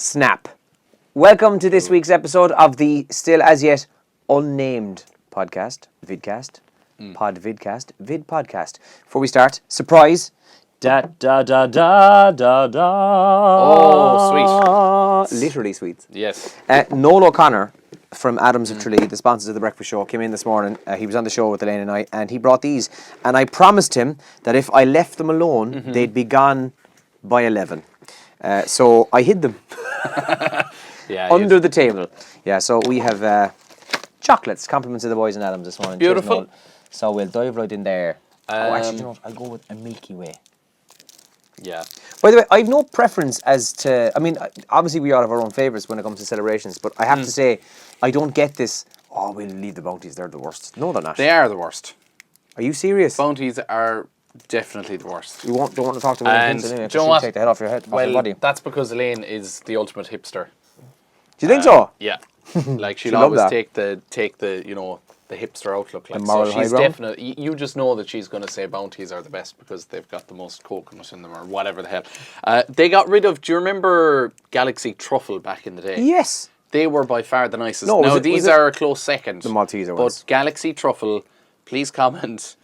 snap. Welcome to this week's episode of the still as yet unnamed podcast, vidcast, vid podcast. Before we start, surprise. Da da da da da da. Oh, sweet. Literally sweet. Yes. Noel O'Connor from Adams of Tralee, the sponsors of the Breakfast Show, came in this morning. He was on the show with Elaine and I, and he brought these. And I promised him that if I left them alone, they'd be gone by 11. So I hid them under the table. Yeah, so we have chocolates, compliments of the boys in Adams this morning. Beautiful. So we'll dive right in there. Actually, you know what? I'll go with a Milky Way. Yeah. By the way, I have no preference as to... I mean, obviously we all have our own favourites when it comes to celebrations, but I have to say, I don't get this, we'll leave the bounties, they're the worst. No, they're not. They are the worst. Are you serious? Bounties are definitely the worst. You don't want to talk to me anyway, do you because know she'll what? take the head off your head, off your body. That's because Elaine is the ultimate hipster. Do you think so? Yeah. Like she'll She'll love always that. take the you know, the hipster outlook. Like, The moral so she's high ground? definitely, you just know that she's going to say bounties are the best because they've got the most coconut in them or whatever the hell. They got rid of, do you remember Galaxy Truffle back in the day? Yes. They were by far the nicest. No, now, these are a close second. The Malteser ones. But Galaxy Truffle, please comment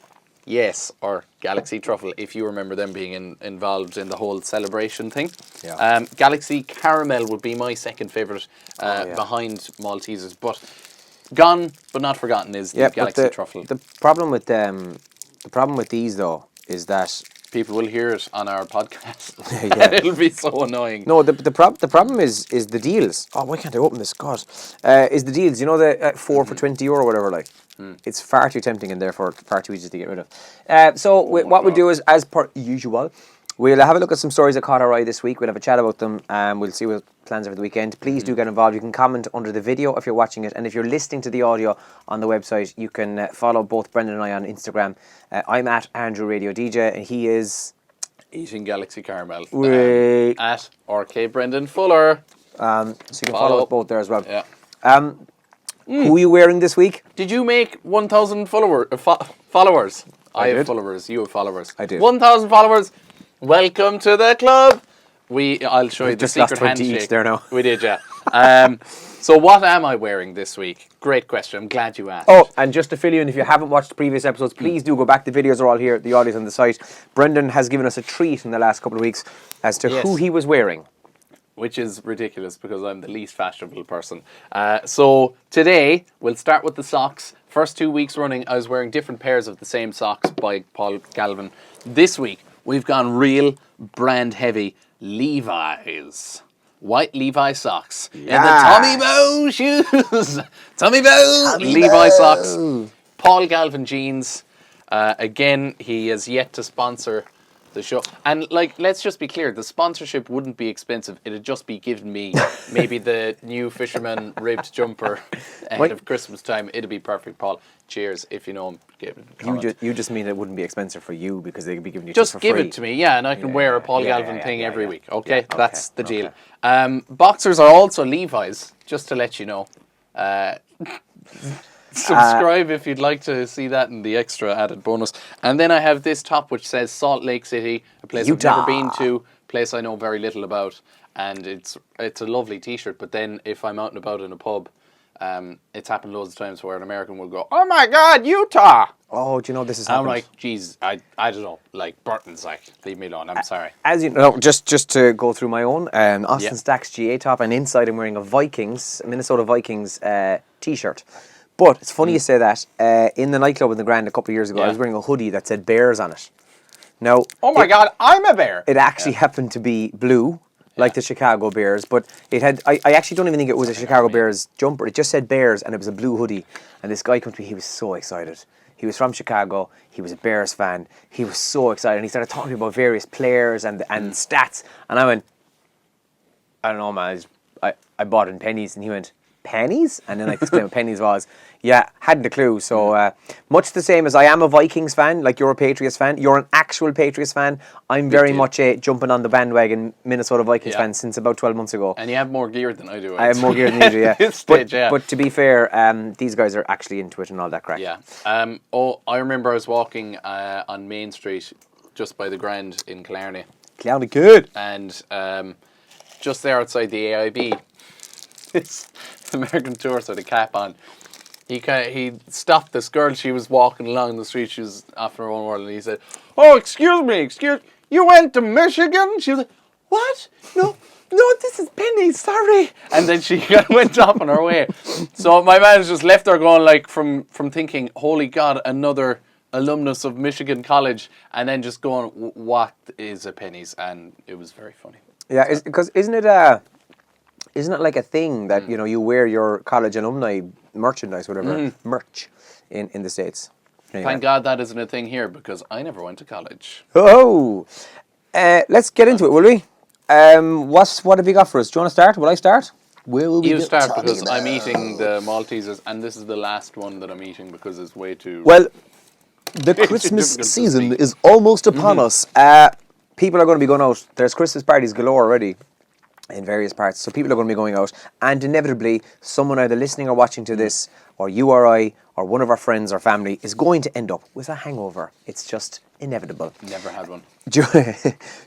yes or Galaxy Truffle if you remember them being involved in the whole celebration thing. Yeah. Galaxy Caramel would be my second favourite behind Maltesers. But gone but not forgotten is the Galaxy Truffle. The problem with these though is that people will hear it on our podcast. Yeah. It'll be so annoying. No, the problem is the deals. Oh, why can't I open this? God, is the deals? You know the 4 for €20 or whatever. Like, it's far too tempting and therefore far too easy to get rid of. What we'll do is, as per usual, we'll have a look at some stories that caught our eye this week. We'll have a chat about them, and we'll see what plans are for the weekend. Please do get involved. You can comment under the video if you're watching it, and if you're listening to the audio on the website, you can follow both Brendan and I on Instagram. I'm at Andrew Radio DJ, and he is Eating Galaxy Caramel at RK Brendan Fuller. So you can follow us both there as well. Yeah. Who are you wearing this week? Did you make 1,000 followers? I have did. followers. You have followers. I did. 1,000 followers. Welcome to the club. I'll show you the just lost secret 20 handshake. each there now. We did, yeah. So what am I wearing this week? Great question. I'm glad you asked. Oh, and just to fill you in, if you haven't watched previous episodes, please do go back. The videos are all here. The audio's on the site. Brendan has given us a treat in the last couple of weeks as to who he was wearing. Which is ridiculous because I'm the least fashionable person. So today, we'll start with the socks. First 2 weeks running, I was wearing different pairs of the same socks by Paul Galvin. This week, we've gone real brand heavy Levi's. White Levi socks. And the Tommy Bow shoes. Tommy Bow Levi socks. Paul Galvin jeans. Again, he has yet to sponsor the show. And let's just be clear, the sponsorship wouldn't be expensive. It'd just be giving me maybe the new fisherman ribbed jumper ahead of Christmas time. It'd be perfect, Paul. Cheers, if you know him. You just mean it wouldn't be expensive for you because they'd be giving you just for give free. it to me, yeah, and I can wear a Paul Galvin thing every week. Okay, Yeah, that's the okay. deal. Boxers are also Levi's, just to let you know. Subscribe if you'd like to see that in the extra added bonus. And then I have this top which says Salt Lake City, a place I've never been to, a place I know very little about, and it's a lovely T-shirt. But then if I'm out and about in a pub, it's happened loads of times where an American will go, "Oh my God, Utah!" Oh, do you know this is I'm happened? like, geez, I don't know. Like, Burton's like, leave me alone. I'm sorry. As you know, just to go through my own, Austin Stacks GA top, and inside I'm wearing a Minnesota Vikings T-shirt. But it's funny you say that. In the nightclub in the Grand a couple of years ago, I was wearing a hoodie that said Bears on it. Now, oh my God, I'm a bear. It actually happened to be blue, like the Chicago Bears, but it had. I actually don't even think it was a Chicago Bears jumper. It just said Bears, and it was a blue hoodie. And this guy came to me. He was so excited. He was from Chicago. He was a Bears fan. He was so excited, and he started talking about various players and stats. And I went, I don't know, man. I bought it in pennies, and he went, pennies? And then I explained what pennies was. Yeah, hadn't a clue. So much the same as I am a Vikings fan, like you're a Patriots fan. You're an actual Patriots fan. I'm very much a jumping on the bandwagon Minnesota Vikings fan since about 12 months ago. And you have more gear than I do. I have more gear than you do, yeah. This stage, but to be fair, these guys are actually into it and all that crap. Yeah. I remember I was walking on Main Street just by the Grand in Killarney. Killarney good. And just there outside the AIB. This American tourist with a cap on. He stopped this girl. She was walking along the street. She was off in her own world, and he said, "Oh, excuse me, you went to Michigan?" She was like, "What? No, this is Penny. Sorry." And then she went off on her way. So my man just left her going like from thinking, "Holy God, another alumnus of Michigan College," and then just going, "What is a pennies?" And it was very funny. Yeah, because isn't it like a thing that you wear your college alumni merchandise, whatever merch in the States? Anyway. Thank God that isn't a thing here because I never went to college. Oh, let's get into it, will we? What have you got for us? Do you want to start? Will I start? You start because I'm eating the Maltesers, and this is the last one that I'm eating because it's way too. Well, the Christmas season is almost upon us. People are going to be going out. There's Christmas parties galore already in various parts, so people are going to be going out, and inevitably someone either listening or watching to this, or you or I, or one of our friends or family is going to end up with a hangover. It's just inevitable. Never had one.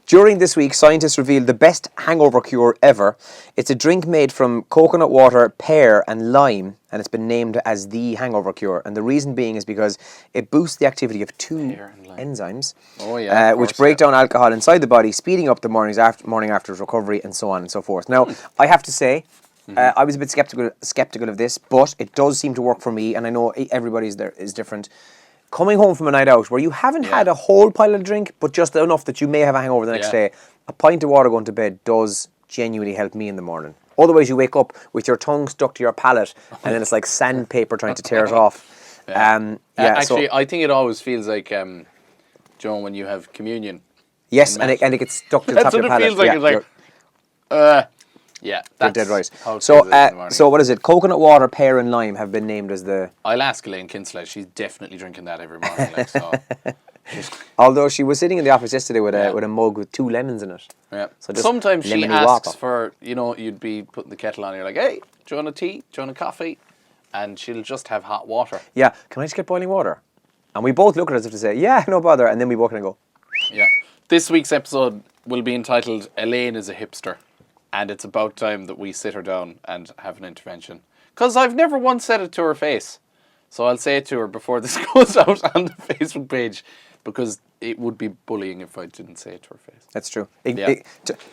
During this week, scientists revealed the best hangover cure ever. It's a drink made from coconut water, pear and lime, and it's been named as the hangover cure. And the reason being is because it boosts the activity of two enzymes, which break down alcohol inside the body, speeding up the morning after recovery, and so on and so forth. Now, I have to say, I was a bit skeptical of this, but it does seem to work for me, and I know everybody's there is different. Coming home from a night out where you haven't had a whole pile of drink, but just enough that you may have a hangover the next day, a pint of water going to bed does genuinely help me in the morning. Otherwise, you wake up with your tongue stuck to your palate, and then it's like sandpaper trying to tear it off. Actually, I think it always feels like, Joan, when you have communion. Yes, and it gets stuck to the top of your palate. That's what it feels like. It's like, yeah, that's dead right. So what is it? Coconut water, pear, and lime have been named as the. I'll ask Elaine Kinsley. She's definitely drinking that every morning. Like, so. Although she was sitting in the office yesterday with a mug with 2 lemons in it. Yeah. So just sometimes she lemony asks water. for, you'd be putting the kettle on. You're like, "Hey, do you want a tea? Do you want a coffee?" And she'll just have hot water. Yeah. Can I just get boiling water? And we both look at it as if to say, "Yeah, no bother," and then we walk in and go. Yeah. This week's episode will be entitled "Elaine is a Hipster." And it's about time that we sit her down and have an intervention. Because I've never once said it to her face. So I'll say it to her before this goes out on the Facebook page. Because it would be bullying if I didn't say it to her face. That's true.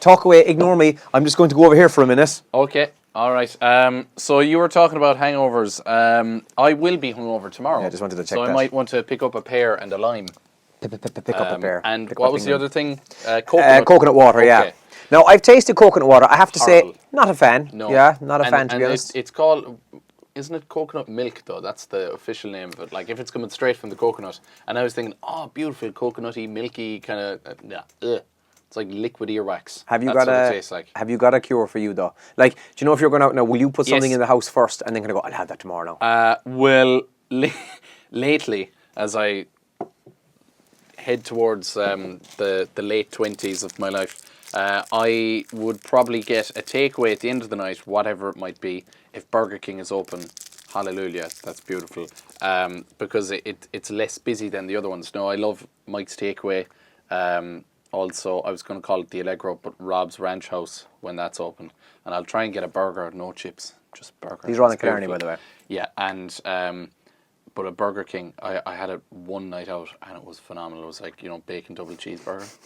Talk away, ignore me. I'm just going to go over here for a minute. Okay, all right. So you were talking about hangovers. I will be hungover tomorrow. Yeah, I just wanted to check that. So I might want to pick up a pear and a lime. Pick up a pear. And what was the other thing? Coconut water, okay. yeah. Now, I've tasted coconut water. I have to say, not a fan. No. Yeah, not a fan, to be honest. It's called, isn't it coconut milk, though? That's the official name of it. Like, if it's coming straight from the coconut. And I was thinking, oh, beautiful, coconutty, milky, kind of, it's like liquid earwax. That's what it tastes like. Have you got a cure for you, though? Like, do you know if you're going out now, will you put something in the house first and then kind of go, I'll have that tomorrow now? Well, lately, as I head towards the late 20s of my life, I would probably get a takeaway at the end of the night, whatever it might be. If Burger King is open, hallelujah, that's beautiful. Because it's less busy than the other ones. No, I love Mike's Takeaway. Also, I was going to call it the Allegro, but Rob's Ranch House when that's open. And I'll try and get a burger, no chips, just burger. These are on the Killarney, by the way. Yeah, and but at Burger King, I had it one night out, and it was phenomenal. It was like, bacon double cheeseburger.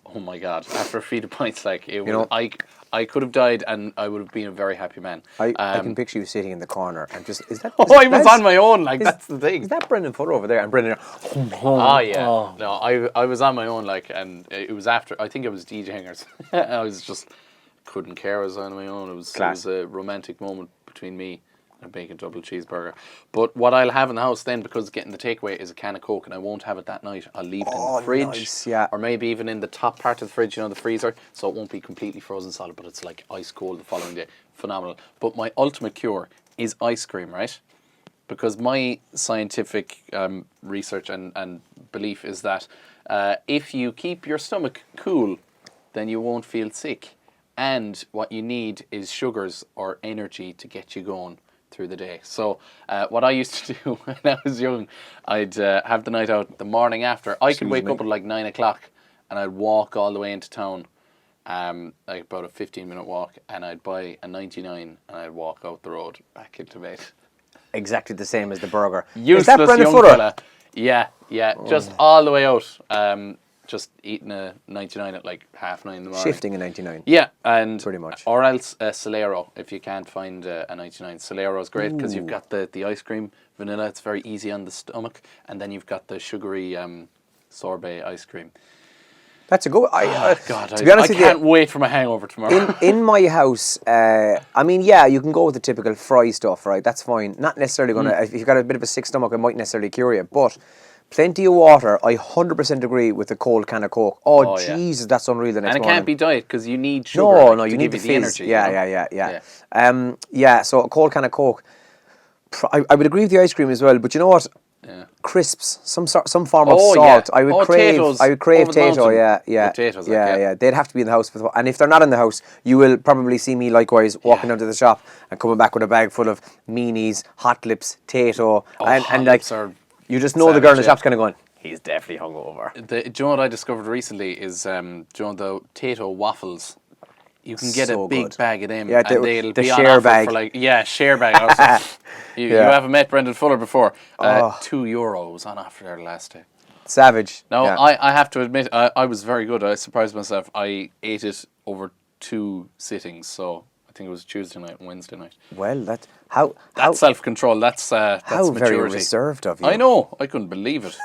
Oh my God! After a few pints, like it was, I could have died, and I would have been a very happy man. I can picture you sitting in the corner and just I was on my own. Like that's the thing. Is that Brendan Fuller over there? And Brendan. Oh yeah. Oh. No, I was on my own. Like, and it was after. I think it was DJ Hangers. I was just couldn't care. I was on my own. It was a romantic moment between me. A bacon double cheeseburger. But what I'll have in the house then, because getting the takeaway, is a can of Coke, and I won't have it that night. I'll leave it in the fridge, nice, yeah. Or maybe even in the top part of the fridge, the freezer, so it won't be completely frozen solid, but it's like ice cold the following day. Phenomenal. But my ultimate cure is ice cream, right? Because my scientific research and belief is that if you keep your stomach cool, then you won't feel sick. And what you need is sugars or energy to get you going through the day. So what I used to do when I was young, I'd have the night out the morning after. I could wake up at like 9 o'clock and I'd walk all the way into town like about a 15-minute walk, and I'd buy a 99 and I'd walk out the road back into bed. Exactly the same as the burger. Useless Is that Brendan young Fuller? fella. Yeah, just all the way out. Just eating a 99 at like 9:30 in the morning. Shifting a 99. Yeah, and Pretty much. or else a Solero if you can't find a 99. Solero is great because you've got the ice cream vanilla. It's very easy on the stomach, and then you've got the sugary sorbet ice cream. That's a good. God, to be honest I with you, can't wait for my hangover tomorrow. in my house, I mean, yeah, you can go with the typical fry stuff, right? That's fine. Not necessarily going to, if you've got a bit of a sick stomach, it might necessarily cure you. But plenty of water. I 100% agree with the cold can of Coke. Oh, yeah. Jesus, that's unreal the next And it morning. can't be diet because you need sugar. No, you to need give the you fizz. energy. Yeah. So a cold can of Coke. I would agree with the ice cream as well, but you know what? Yeah. Crisps, some form of Oh, salt. yeah. I would crave. Tatoes I would crave over the Tato. mountain. Yeah. Potatoes, Yeah. They'd have to be in the house, and if they're not in the house, you will probably see me likewise walking down to the shop and coming back with a bag full of meanies, hot lips, Tato, and like Lips are you just know the girl in the savage, shop's kind of going, he's definitely hungover. do you know what I discovered recently is, do you know the Tato waffles? You can get So a big good. bag of them, Yeah, and they'll the be on share offer bag. for like share bag. Also. You haven't met Brendan Fuller before. €2 was on offer there last day. Savage. Now Yeah. I have to admit I was very good. I surprised myself. I ate it over 2 sittings, so I think it was Tuesday night and Wednesday night. Well, that's Self-control. That's how maturity. very reserved of you. I know. I couldn't believe it.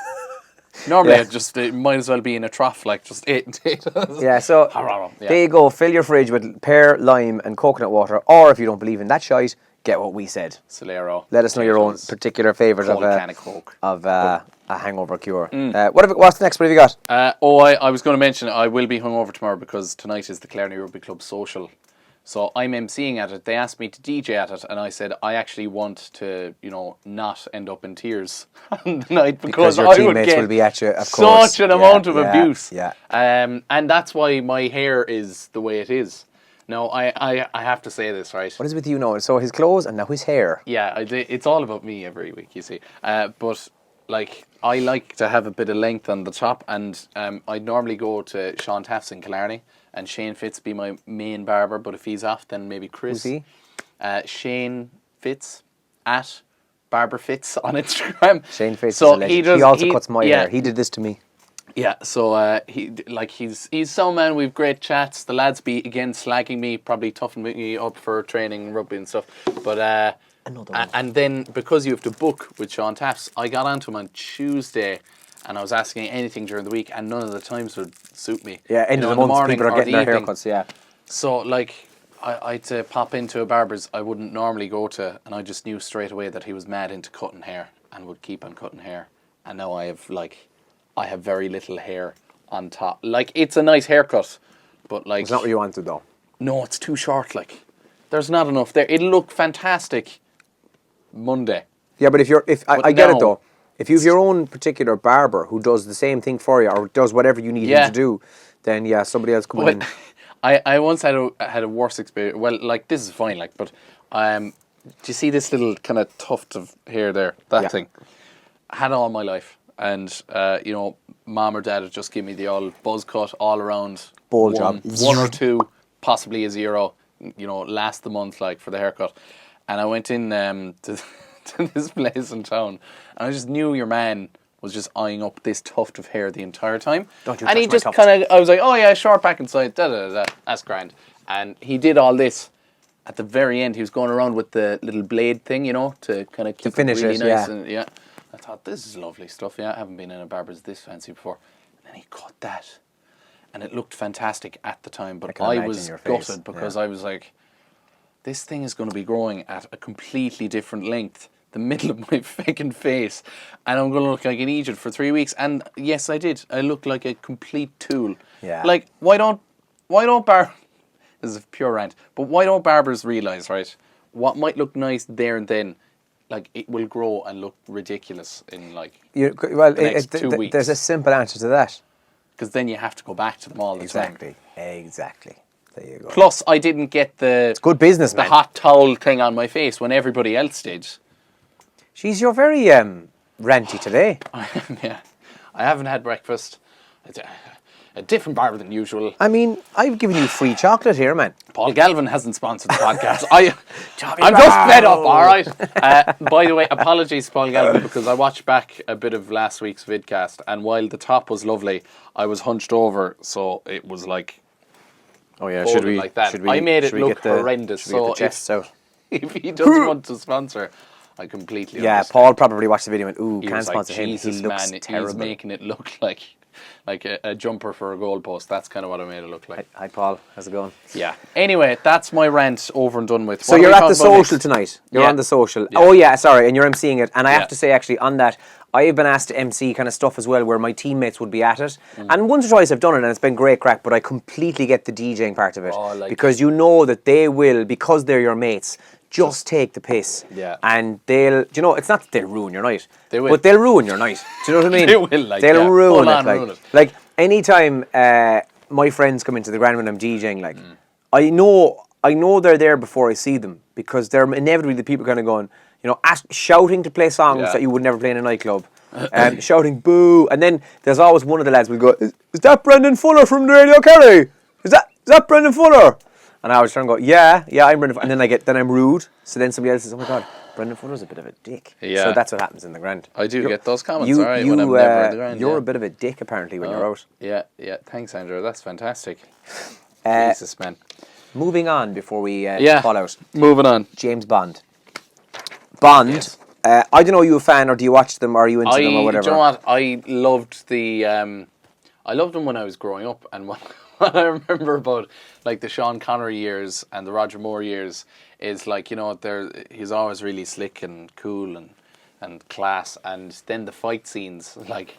Normally, it might as well be in a trough, like just eating potatoes. Yeah, so there you go. Fill your fridge with pear, lime, and coconut water. Or if you don't believe in that shite, get what we said. Solero. Let us know your own particular favourite Cold can of Coke. of a hangover cure. What's next? What have you got? I was going to mention I will be hungover tomorrow because tonight is the Clarny Rugby Club social. So I'm emceeing at it. They asked me to DJ at it, and I said I actually want to, not end up in tears on the night because your I would teammates get will be at you, of course. such an amount of abuse. Yeah. And that's why my hair is the way it is. Now I have to say this, right? What is with you now? So his clothes and now his hair. Yeah, it's all about me every week, you see. But like I like to have a bit of length on the top, and I'd normally go to Sean Taft's in Killarney, and Shane Fitz be my main barber. But if he's off, then maybe Chris. Who's he? Shane Fitz at Barber Fitz on Instagram. Shane Fitz is a legend. He also cuts my hair. He did this to me. Yeah, so he's some man. We've great chats. The lads be again slagging me, probably toughening me up for training rugby and stuff. But and then because you have to book with Sean Taft's, I got onto him on Tuesday, and I was asking anything during the week, and none of the times would suit me. Yeah, end of the month, people are getting their haircuts. Yeah. So like I'd pop into a barber's I wouldn't normally go to, and I just knew straight away that he was mad into cutting hair and would keep on cutting hair. And now I have very little hair on top. Like, it's a nice haircut, but like... It's not what you wanted, though. No, it's too short, like. There's not enough there. It'll look fantastic Monday. Yeah, but I get it, though. If you have your own particular barber who does the same thing for you or does whatever you need him to do, then, yeah, somebody else come in. I once had a worse experience. Well, like, this is fine, like, but... do you see this little kind of tuft of hair there? That thing. I had it all my life. And, mom or dad would just give me the old buzz cut all around. Bowl job. 1 or 2, possibly a 0, last the month, like, for the haircut. And I went in to this place in town, and I just knew your man was just eyeing up this tuft of hair the entire time. And he just kind of, I was like, oh yeah, short back inside, that's grand. And he did all this. At the very end, he was going around with the little blade thing, to kind of keep it really nice. And, I thought, this is lovely stuff. Yeah, I haven't been in a barber's this fancy before. And then he cut that. And it looked fantastic at the time. But I was gutted because I was like, this thing is going to be growing at a completely different length. The middle of my fucking face. And I'm going to look like an Egypt for 3 weeks. And yes, I did. I looked like a complete tool. Yeah. Like, why don't barbers... This is a pure rant. But why don't barbers realise, right, what might look nice there and then, like, it will grow and look ridiculous in, like, the next 2 weeks. There's a simple answer to that. Because then you have to go back to them all the time. Exactly. There you go. Plus, I didn't get it's good business, the hot towel thing on my face when everybody else did. Jeez, you're very ranty today. Yeah. I haven't had breakfast. a different barber than usual. I mean, I've given you free chocolate here, man. Paul Galvin hasn't sponsored the podcast. I'm just fed up, all right? By the way, apologies to Paul Galvin, because I watched back a bit of last week's vidcast, and while the top was lovely, I was hunched over, so it was like... Oh yeah, like that. I made it look horrendous. So if he doesn't want to sponsor, I completely understand. Paul probably watched the video and went, ooh, He can't was like, sponsor him. Jesus, He looks man, terrible. he's making it look like a jumper for a goalpost. That's kind of what I made it look like. Hi Paul, how's it going? Yeah. Anyway, that's my rant over and done with. So you're at the social tonight. You're on the social. Yeah. Oh yeah, sorry, and you're emceeing it. And I have to say, actually, on that, I have been asked to MC kind of stuff as well, where my teammates would be at it. And once or twice I've done it, and it's been great crack. But I completely get the DJing part of it, because you know that they will, because they're your mates, just take the piss. Yeah. And they'll, you know, it's not that they'll ruin your night. They will. But they'll ruin your night. Do you know what I mean? They will, like, they'll ruin full it. on Like, ruin it. like anytime my friends come into the ground when I'm DJing, like, I know they're there before I see them, because they're inevitably the people kind of going, you know, shouting to play songs that you would never play in a nightclub. Shouting boo, and then there's always one of the lads will go, is that Brendan Fuller from the Radio Kerry? Is that Brendan Fuller? And I was trying to go, yeah, I'm Brendan Fuller. And then I'm rude. So then somebody else says, oh my God, Brendan Fuller's a bit of a dick. Yeah. So that's what happens in the ground. I do get those comments, all right, when I'm never in the ground. You're a bit of a dick, apparently, when you're out. Yeah. Thanks, Andrew. That's fantastic. Jesus, man. Moving on before we fall out. Moving on. James Bond. Bond. Yes. I don't know, are you a fan, or do you watch them, or are you into them, or whatever? Do you know what? I loved I loved them when I was growing up, and what I remember about like the Sean Connery years and the Roger Moore years is, like, you know, he's always really slick and cool and class, and then the fight scenes, like,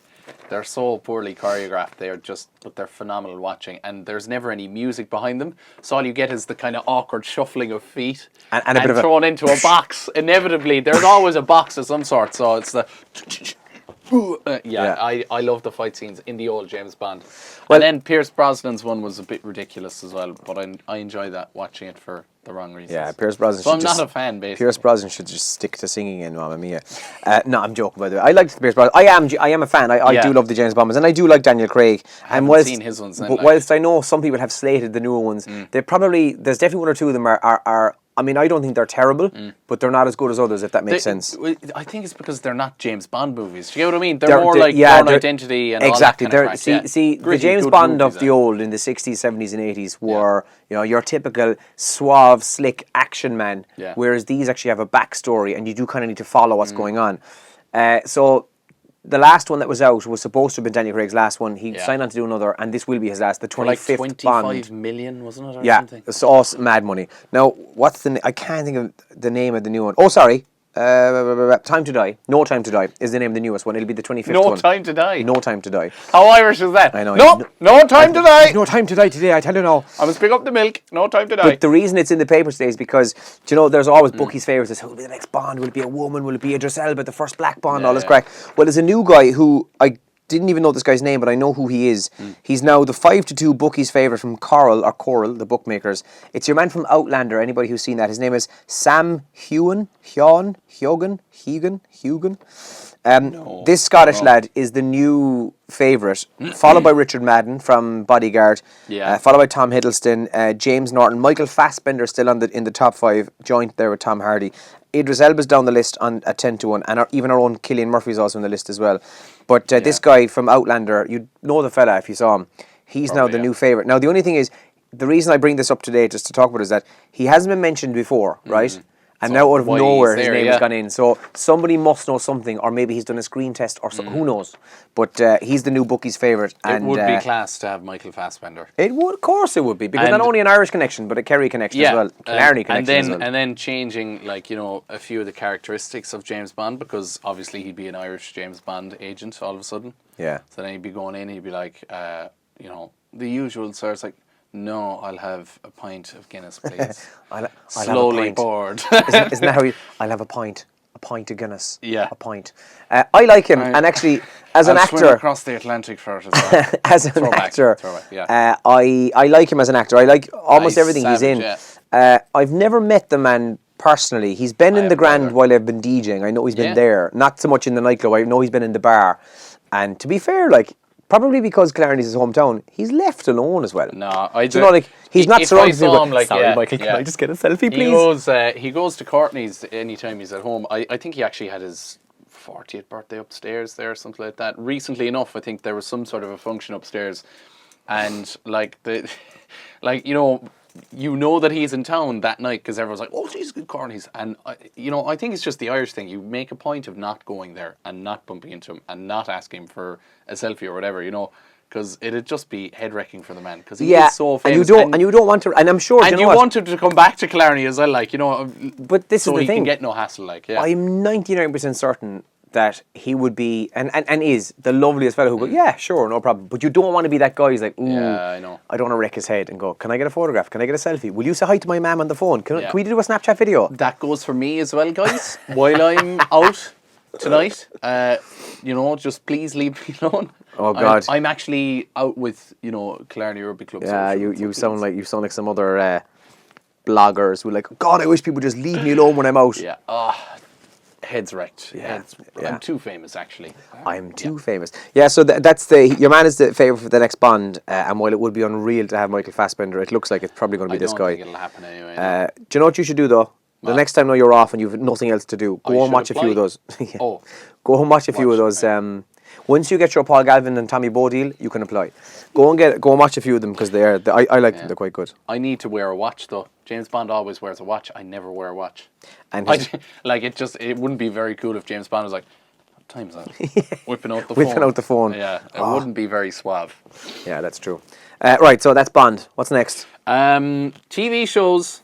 they're so poorly choreographed. But they're phenomenal watching, and there's never any music behind them. So all you get is the kind of awkward shuffling of feet and a bit of thrown into a box. Inevitably, there's always a box of some sort. So it's the I love the fight scenes in the old James Bond. And then Pierce Brosnan's one was a bit ridiculous as well, but I enjoy that, watching it for the wrong reasons. Yeah, Pierce Brosnan. So I'm not a fan, basically. Pierce Brosnan should just stick to singing in Mamma Mia. No, I'm joking, by the way. I liked Pierce Brosnan. I am a fan. I do love the James Bond ones, and I do like Daniel Craig. I haven't seen his ones. But whilst I know some people have slated the newer ones, there's definitely one or two of them are. I mean, I don't think they're terrible, but they're not as good as others, if that makes sense. I think it's because they're not James Bond movies. Do you get what I mean? They're more like Born Identity and exactly. all that kind of crap. See, the James Bond of the old in the 60s, 70s and 80s were, you know, your typical suave, slick action man, whereas these actually have a backstory, and you do kind of need to follow what's going on. So the last one that was out was supposed to have been Daniel Craig's last one. He signed on to do another, and this will be his last, the 25th like 25 Bond. million, wasn't it? Or Yeah, something? it's all mad money. Now, what's I can't think of the name of the new one. Oh, sorry. Time to Die. No Time to Die is the name of the newest one. It'll be the 25th one. No Time to Die. No Time to Die. How Irish is that? I know. No Time to Die. No Time to Die today, I tell you now. I must pick up the milk. No Time to Die. But the reason it's in the paper today is because, do you know, there's always bookies' favourites. Who will be the next Bond? Will it be a woman? Will it be Idris Elba, the first black Bond? All this crack. Well, there's a new guy who I didn't even know this guy's name, but I know who he is. He's now the 5-2 bookies' favourite from Coral, the bookmakers. It's your man from Outlander, anybody who's seen that. His name is Sam Heughan. This Scottish lad is the new favourite, followed by Richard Madden from Bodyguard, followed by Tom Hiddleston, James Norton, Michael Fassbender still in the top 5, joint there with Tom Hardy. Idris Elba's down the list at 10-1, and even our own Cillian Murphy's also on the list as well. But this guy from Outlander, you'd know the fella if you saw him. He's now the new favourite. Now, the only thing is, the reason I bring this up today just to talk about is that he hasn't been mentioned before, right? And so now out of nowhere his name has gone in. So somebody must know something, or maybe he's done a screen test, or who knows. But he's the new bookie's favourite. It would be class to have Michael Fassbender. It would, of course it would be, because not only an Irish connection, but a Kerry connection as well. Killarney connection as well. And then changing, like, you know, a few of the characteristics of James Bond, because obviously he'd be an Irish James Bond agent all of a sudden. Yeah. So then he'd be going in, he'd be like, you know, the usual sir. It's like, no, I'll have a pint of Guinness, please. I'll slowly poured. Isn't that how I'll have a pint of Guinness. Yeah. A pint. I like him, and actually, as an actor... swim across the Atlantic for it as well. As an actor, I like him as an actor. I like almost everything he's in. I've never met the man personally. He's been in the Grand while I've been DJing. I know he's been there. Not so much in the nightclub. I know he's been in the bar. And to be fair, like, probably because Clarence is his hometown, he's left alone as well. No, I Do you know, like, he's not if surrounded I saw with him, like, sorry, yeah, Michael, can yeah. I just get a selfie, please? He goes to Courtney's anytime he's at home. I think he actually had his 40th birthday upstairs there, something like that. Recently enough, I think there was some sort of a function upstairs, and like you know that he's in town that night because everyone's like, "Oh, geez, good Courtney's," and I think it's just the Irish thing. You make a point of not going there and not bumping into him and not asking him for a selfie or whatever, because it'd just be head wrecking for the man because he is so famous. And you don't want to, and I'm sure, and you want him to come back to Clarny as well, But this so is the he thing. can get no hassle, yeah. I'm 99% certain that he would be, and is, the loveliest fellow who go, yeah, sure, no problem. But you don't want to be that guy who's like, ooh, Yeah, I know. I don't want to wreck his head and go, can I get a photograph? Can I get a selfie? Will you say hi to my mum on the phone? Can we do a Snapchat video? That goes for me as well, guys. While I'm out tonight, just please leave me alone. Oh God, I'm actually out with Clarny Rugby Club. yeah, you sound like some other bloggers who are like, God, I wish people would just leave me alone when I'm out. Yeah. Heads wrecked. Yeah. I'm too famous, actually. I'm too famous. Yeah, so that's your man is the favourite for the next Bond, and while it would be unreal to have Michael Fassbender, it looks like it's probably going to be this guy. I don't think it'll happen anyway. Do you know what you should do though? The next time you're off and you've nothing else to do, go and watch a few of those. Yeah. Oh. Go and watch a few of those. Once you get your Paul Galvin and Tommy Bow deal, you can apply. Go and watch a few of them because I like them. They're quite good. I need to wear a watch though. James Bond always wears a watch. I never wear a watch. And it wouldn't be very cool if James Bond was like, what time's that? Whipping out the phone. Yeah, it wouldn't be very suave. Yeah, that's true. Right, so that's Bond. What's next? TV shows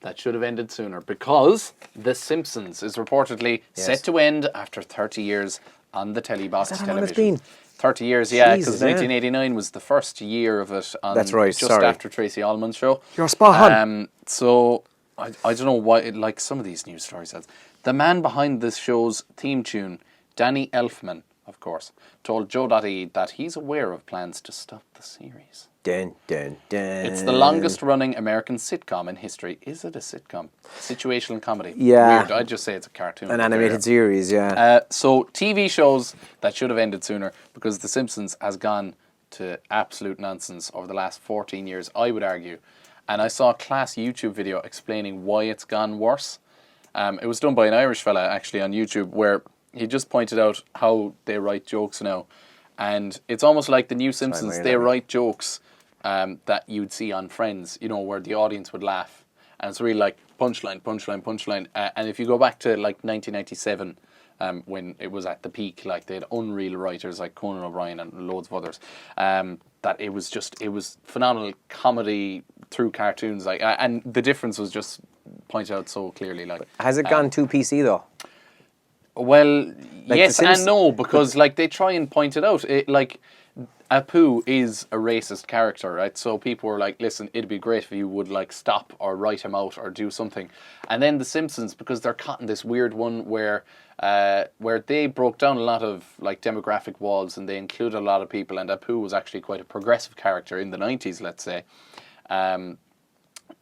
that should have ended sooner because The Simpsons is reportedly set to end after 30 years on the telly box television. How long it's been? 30 years, yeah, because Jesus, 1989 was the first year of it. That's right, just after Tracy Ullman's show. You're spot on. So I don't know why, like some of these news stories says, the man behind this show's theme tune, Danny Elfman, of course, told Joe.e that he's aware of plans to stop the series. Dun, dun, dun. It's the longest running American sitcom in history. Is it a sitcom? Situational comedy. Yeah. Weird. I'd just say it's a cartoon. An animated series, yeah. So TV shows that should have ended sooner because The Simpsons has gone to absolute nonsense over the last 14 years, I would argue. And I saw a class YouTube video explaining why it's gone worse. It was done by an Irish fella actually on YouTube where he just pointed out how they write jokes now. And it's almost like the new Simpsons, they write jokes that you'd see on Friends, where the audience would laugh. And it's really like punchline, punchline, punchline. And if you go back to like 1997, when it was at the peak, like they had unreal writers like Conan O'Brien and loads of others, that it was phenomenal comedy through cartoons. And the difference was just pointed out so clearly. Has it gone too PC though? Well, yes and no, because they try and point it out. Apu is a racist character, right? So people were like, listen, it'd be great if you would stop or write him out or do something. And then The Simpsons, because they're caught in this weird one where they broke down a lot of demographic walls and they included a lot of people, and Apu was actually quite a progressive character in the 90s, let's say.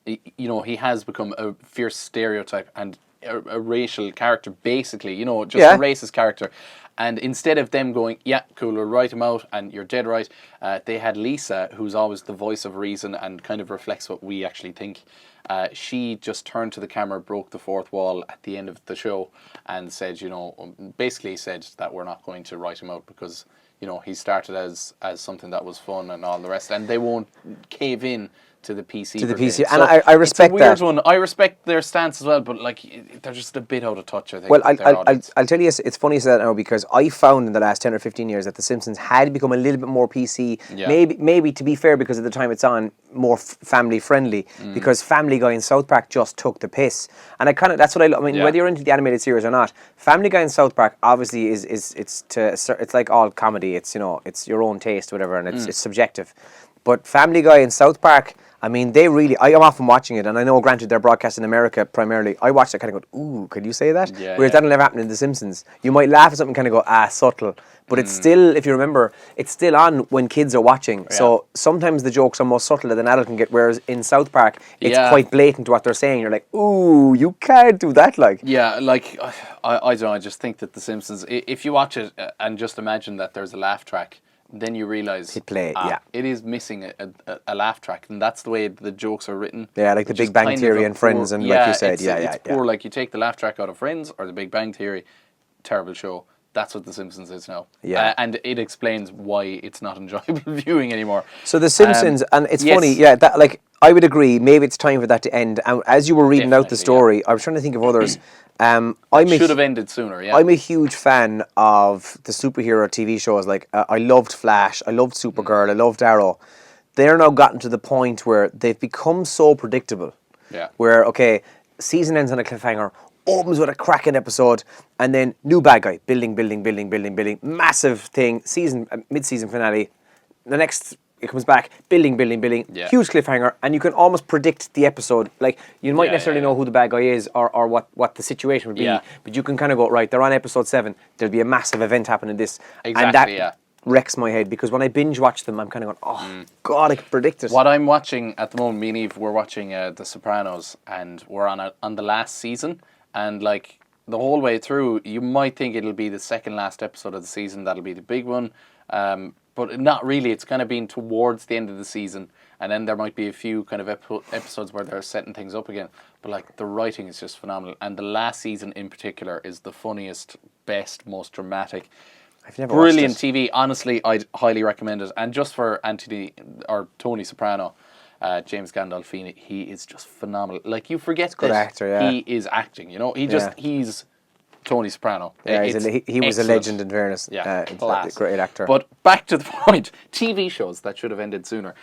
He has become a fierce stereotype and a racial character, basically, a racist character. And instead of them going, yeah, cool, we'll write him out, and you're dead right, they had Lisa, who's always the voice of reason and kind of reflects what we actually think. She just turned to the camera, broke the fourth wall at the end of the show, and said, basically said that we're not going to write him out because, he started as something that was fun and all the rest, and they won't cave in to the PC. And I respect that. It's a weird one. I respect their stance as well, but they're just a bit out of touch, I think. Well, I'll tell you, it's funny you say that now because I found in the last 10 or 15 years that The Simpsons had become a little bit more PC. Yeah. Maybe to be fair, because at the time it's on, more family friendly. Because Family Guy and South Park just took the piss, and that's what I mean. Whether you're into the animated series or not, Family Guy and South Park obviously it's like all comedy. It's it's your own taste, whatever, and it's subjective. But Family Guy and South Park, I mean, I am often watching it, and I know, granted, they're broadcast in America primarily. I watch it kind of go, ooh, could you say that? Yeah, Whereas that'll never happen in The Simpsons. You might laugh at something and kind of go, subtle. But it's still, if you remember, it's still on when kids are watching. Yeah. So sometimes the jokes are more subtle than an adult can get, whereas in South Park, it's quite blatant what they're saying. You're like, ooh, you can't do that, Yeah, I don't know, I just think that The Simpsons, if you watch it and just imagine that there's a laugh track, then you realise Hit play, yeah. it is missing a laugh track, and that's the way the jokes are written. Yeah, like the which Big is Bang kind of Theory a and Friends, and like you said, it's poor. Like you take the laugh track out of Friends or the Big Bang Theory, terrible show. That's what The Simpsons is now. Yeah. And it explains why it's not enjoyable viewing annianymore. So The Simpsons, and it's yes. funny, yeah, that like I would agree. Maybe it's time for that to end. And as you were reading out the Definitely, story, I was trying to think of others. Should have ended sooner. Yeah. I'm a huge fan of the superhero TV shows. Like I loved Flash, I loved Supergirl, I loved Arrow. They're now gotten to the point where they've become so predictable. Yeah. Where okay, season ends on a cliffhanger, opens with a cracking episode, and then new bad guy, building, massive thing, mid-season finale. The next, it comes back, building, Yeah. huge cliffhanger, and you can almost predict the episode. Like, you might necessarily know who the bad guy is or what the situation would be, but you can kind of go, right, they're on episode 7, there'll be a massive event happening this. Exactly, and that wrecks my head, because when I binge watch them, I'm kind of going, God, I can predict it. What I'm watching at the moment, me and Eve, we're watching The Sopranos, and we're on the last season, and like the whole way through, you might think it'll be the second last episode of the season, that'll be the big one, but not really. It's kind of been towards the end of the season, and then there might be a few kind of episodes where they're setting things up again. But like the writing is just phenomenal, and the last season in particular is the funniest, best, most dramatic. I've never Brilliant watched it. TV. Honestly, I'd highly recommend it. And just for Tony Soprano, James Gandolfini, he is just phenomenal. Like, you forget Good actor, yeah. he is acting. You know, he's Tony Soprano. Yeah, he was a excellent. legend in fairness. Yeah, He's class. a great actor. But back to the point, TV shows that should have ended sooner.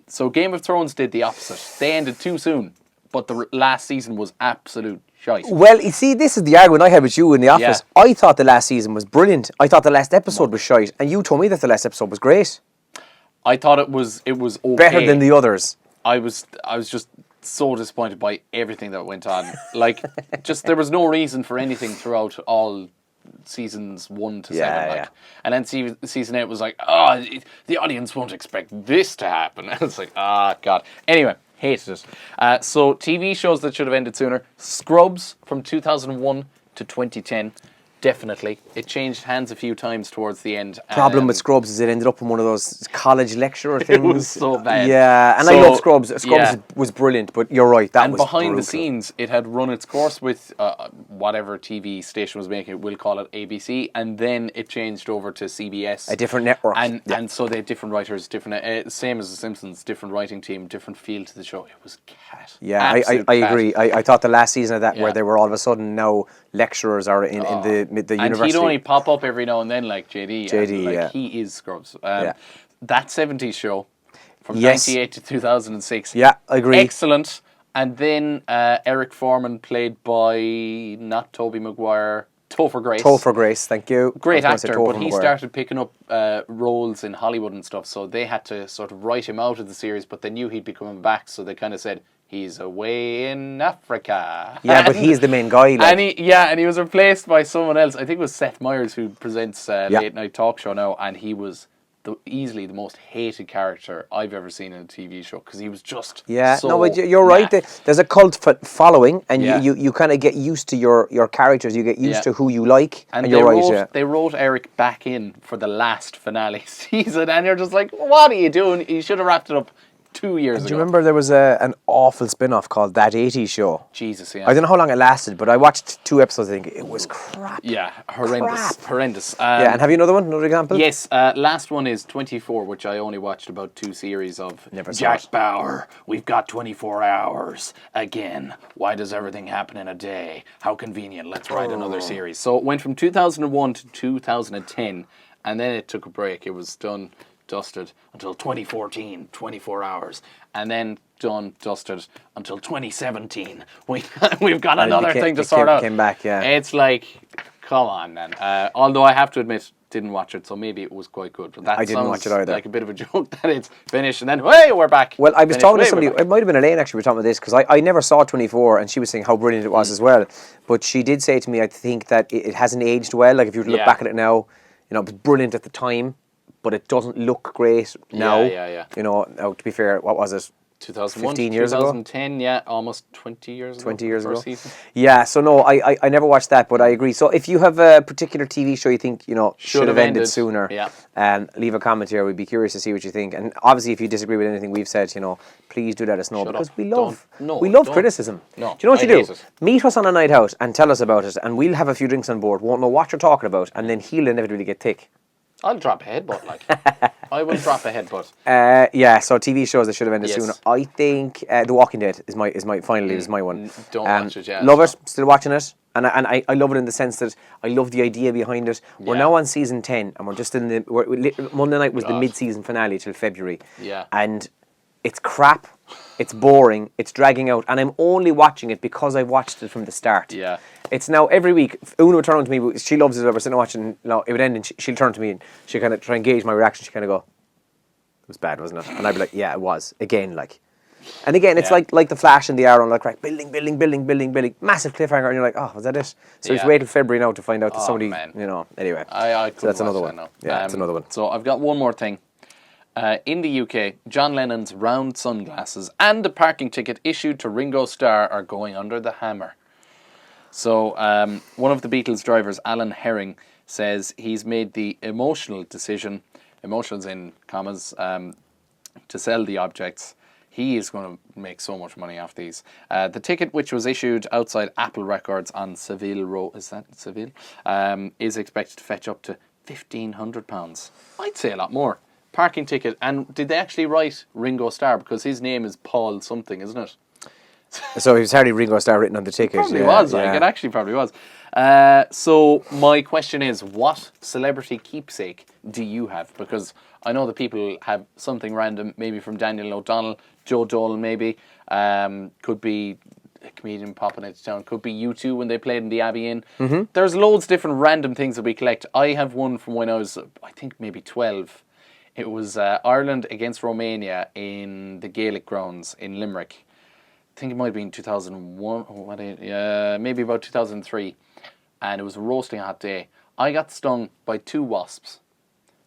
So Game of Thrones did the opposite. They ended too soon, but the last season was absolute shite. Well, you see, this is the argument I had with you in the office. Yeah. I thought the last season was brilliant. I thought the last episode was shite, and you told me that the last episode was great. I thought it was okay. Better than the others. I was just so disappointed by everything that went on. Like, just there was no reason for anything throughout all seasons 1 to 7. Like. Yeah. And then season 8 was like, the audience won't expect this to happen. And it's like, God. Anyway, hated it. So TV shows that should have ended sooner. Scrubs from 2001 to 2010. Definitely. It changed hands a few times towards the end. Problem with Scrubs is it ended up in one of those college lecturer things. It was so bad. Yeah, and I love Scrubs. Scrubs was brilliant, but you're right, that was behind brutal. the scenes, it had run its course with whatever TV station was making it, we'll call it ABC, and then it changed over to CBS. A different network. And so they had different writers, different same as The Simpsons, different writing team, different feel to the show. It was cat. Yeah, I agree. I thought the last season of that, where they were all of a sudden now lecturers are in the university. And he'd only pop up every now and then, like JD. JD, he is Scrubs. That 70s show from 98 to 2006. Yeah, I agree. Excellent. And then Eric Foreman, played by not Tobey Maguire, Topher Grace. Topher Grace, thank you. Great actor, but he started picking up roles in Hollywood and stuff, so they had to sort of write him out of the series, but they knew he'd be coming back, so they kind of said, he's away in Africa. Yeah, but he's the main guy. Like. And he was replaced by someone else. I think it was Seth Meyers, who presents Late Night Talk Show now, and he was easily the most hated character I've ever seen in a TV show, because he was just so but you're right. There's a cult following, and you kind of get used to your characters. You get used to who you like, and you're right. They wrote Eric back in for the last finale season, and you're just like, what are you doing? You should have wrapped it up 2 years ago. Do you remember there was an awful spin-off called That 80s Show? Jesus, yeah. I don't know how long it lasted, but I watched 2 episodes. I think it was crap. Yeah, horrendous. And have you another example? Yes, last one is 24, which I only watched about 2 series of. Never saw Jack it. Bauer, we've got 24 hours again. Why does everything happen in a day? How convenient. Let's write another series. So it went from 2001 to 2010, and then it took a break. It was dusted until 2014, 24 hours, and then dusted until 2017. We've got another thing to sort out. Came back, yeah. It's like, come on, man. Although I have to admit, didn't watch it, so maybe it was quite good. But that I didn't watch it either. Like a bit of a joke that it's finished and then, hey, we're back. Well, I was talking to somebody, it might have been Elaine actually, we were talking about this, because I never saw 24, and she was saying how brilliant it was as well. But she did say to me, I think that it hasn't aged well. Like, if you look back at it now, it was brilliant at the time, but it doesn't look great now. Yeah. Now, to be fair, what was it? 2001 15 to years ago? 2010, yeah, almost 20 years ago. 20 years first ago. season. Yeah, so no, I never watched that, but I agree. So if you have a particular TV show you think, should have ended sooner, yeah. leave a comment here. We'd be curious to see what you think. And obviously, if you disagree with anything we've said, please do let us know, Shut because up. we love Don't. criticism. No, Do you know what I you do? hate it. Meet us on a night out and tell us about it, and we'll have a few drinks on board, won't know what you're talking about, and then he'll inevitably get thick. I'll drop a headbutt, like. I will drop a headbutt. Yeah, so TV shows that should have ended Yes. sooner. I think The Walking Dead is my one. Don't watch it, yeah. Love it. Still watching it, and I love it in the sense that I love the idea behind it. We're Yeah. now on season 10, and we're just in the Monday night was the God. mid-season finale till February. Yeah. And it's crap. It's boring. It's dragging out, and I'm only watching it because I watched it from the start. Yeah. It's now every week. Una would turn on to me. She loves it. We're sitting watching. It would end, and she'll turn to me and she kind of try and gauge my reaction. She kind of go, "It was bad, wasn't it?" And I'd be like, "Yeah, it was." Again, like, and again, it's Yeah. like the Flash and the Arrow, like right, building, massive cliffhanger, and you're like, "Oh, was that it?" So you have to wait till February now to find out that somebody, man. Anyway, I so that's another one. Now. Yeah, that's another one. So I've got one more thing. In the UK, John Lennon's round sunglasses and a parking ticket issued to Ringo Starr are going under the hammer. So one of the Beatles drivers, Alan Herring, says he's made the emotional decision, emotions in commas, to sell the objects. He is going to make so much money off these. The ticket, which was issued outside Apple Records on Seville Road, is that Seville? Is expected to fetch up to £1,500. I'd say a lot more. Parking ticket, and did they actually write Ringo Starr, because his name is Paul something, isn't it? So it was hardly Ringo Starr written on the ticket. Probably was. Yeah. Like, it actually probably was. So my question is, what celebrity keepsake do you have? Because I know that people have something random, maybe from Daniel O'Donnell, Joe Dole, maybe. Could be a comedian popping into town. Could be U2 when they played in the Abbey Inn. Mm-hmm. There's loads of different random things that we collect. I have one from when I was, I think, maybe 12. It was Ireland against Romania in the Gaelic grounds in Limerick. I think it might have been 2001, maybe about 2003. And it was a roasting hot day. I got stung by 2 wasps.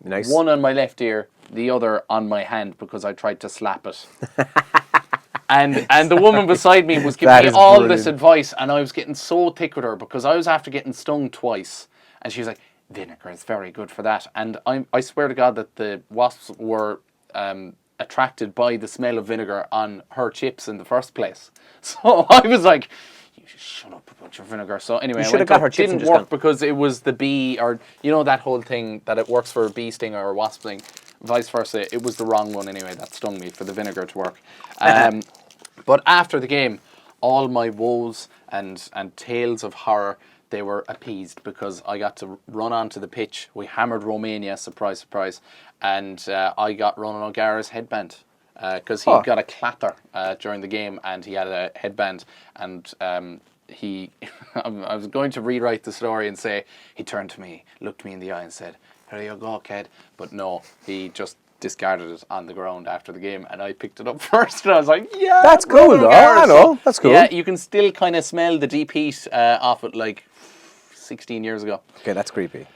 Nice. One on my left ear, the other on my hand, because I tried to slap it. and the woman beside me was giving me all this advice, and I was getting so thick with her because I was after getting stung twice. And she was like, vinegar is very good for that. And I swear to God that the wasps were attracted by the smell of vinegar on her chips in the first place. So I was like, you just shut up about your vinegar. So anyway, you should have got her chips. Didn't work because it was the bee, or that whole thing that it works for a bee sting or a wasp sting, vice versa. It was the wrong one anyway that stung me for the vinegar to work. But after the game, all my woes and tales of horror, they were appeased because I got to run onto the pitch. We hammered Romania, surprise, surprise, and I got Ronan O'Gara's headband because he got a clatter during the game, and he had a headband, and he. I was going to rewrite the story and say he turned to me, looked me in the eye, and said, "Here you go, kid," but no, he just discarded it on the ground after the game, and I picked it up first, and I was like, yeah, that's cool though. I know, that's cool. Yeah, you can still kind of smell the deep heat off it, like 16 years ago. Okay, that's creepy.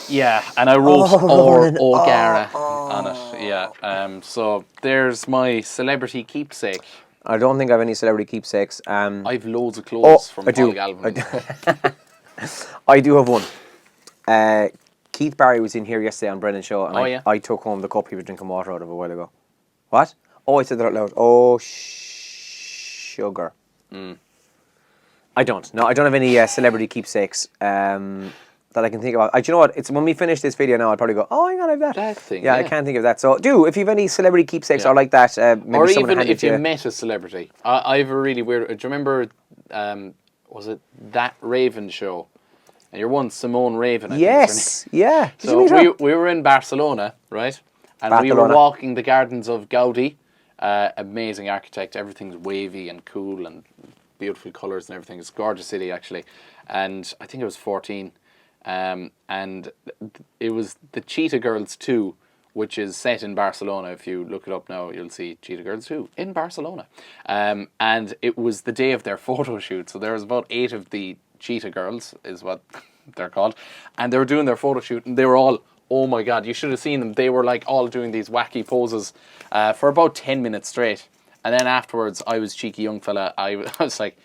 Yeah, and I wrote O'Gara on it. Yeah, so there's my celebrity keepsake. I don't think I have any celebrity keepsakes. I've loads of clothes from Paul Galvin. I do have one. Keith Barry was in here yesterday on Brennan's show, and I took home the cup he was drinking water out of a while ago. What? Oh, I said that out loud. Oh, sugar. I don't. No, I don't have any celebrity keepsakes that I can think about. Do you know what? It's when we finish this video now, I'll probably go, oh, I'm going to have that. That thing, I can't think of that. So, if you have any celebrity keepsakes or like that, maybe or someone even if you you met a celebrity. I have a really weird... Do you remember, was it That Raven show? And you're one, Simone Raven, I think Yes, yeah. So we were in Barcelona, right? And we were walking the gardens of Gaudi. Amazing architect. Everything's wavy and cool and beautiful colours and everything. It's a gorgeous city, actually. And I think I was 14. And it was the Cheetah Girls 2, which is set in Barcelona. If you look it up now, you'll see Cheetah Girls 2 in Barcelona. And it was the day of their photo shoot. So there was about 8 of the Cheetah Girls, is what they're called. And they were doing their photo shoot, and they were all, oh my God, you should have seen them. They were like all doing these wacky poses for about 10 minutes straight. And then afterwards, I was cheeky young fella. I was like,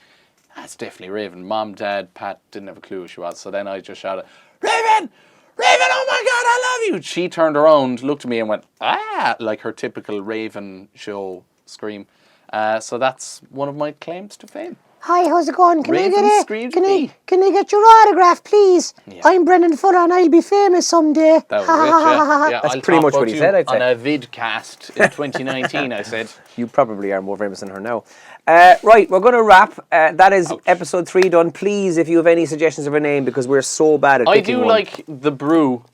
that's definitely Raven. Mom, Dad, Pat didn't have a clue who she was. So then I just shouted, Raven! Raven, oh my God, I love you! She turned around, looked at me and went, ah! Like her typical Raven show scream. So that's one of my claims to fame. Hi, how's it going? Can Raven I get screamed can at I me. can I get your autograph, please? Yeah. I'm Brendan Fuller and I'll be famous someday. That was it, yeah. That's I'll pretty talk much what about he you said, I'd on say. a vidcast in 2019, I said. You probably are more famous than her now. Right, we're going to wrap. That is episode 3 done. Please, if you have any suggestions of a name, because we're so bad at I picking do one. like the brew.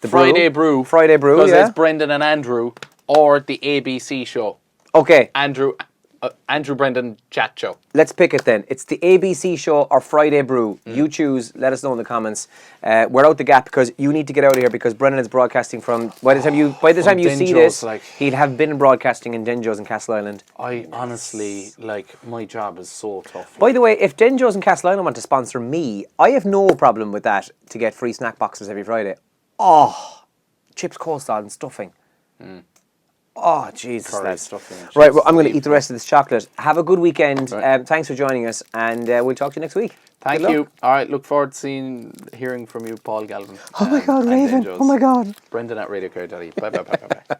The Friday Brew. Friday Brew, because yeah. it's Brendan and Andrew, or the ABC show. Okay, Andrew Brendan chat show. let's pick it then. It's the ABC show or Friday Brew. You choose. Let us know in the comments. We're out the gap because you need to get out of here because Brendan is broadcasting from. By the time you see Denjo's, this, like- he'll have been broadcasting in Denjo's in Castle Island. I honestly, my job is so tough. By the way, if Denjo's in Castle Island want to sponsor me, I have no problem with that to get free snack boxes every Friday. Oh, chips, coleslaw and stuffing. Oh, Jesus. Curry, lads. stuffing and Right, chips, well, I'm going to deep eat the rest of this chocolate. Have a good weekend. Right. Thanks for joining us, and we'll talk to you next week. Thank Good luck. you. All right, look forward to hearing from you, Paul Galvin. Oh my God, and Raven. Denjo's. Oh my God. Brendan at RadioCare.ie. Bye.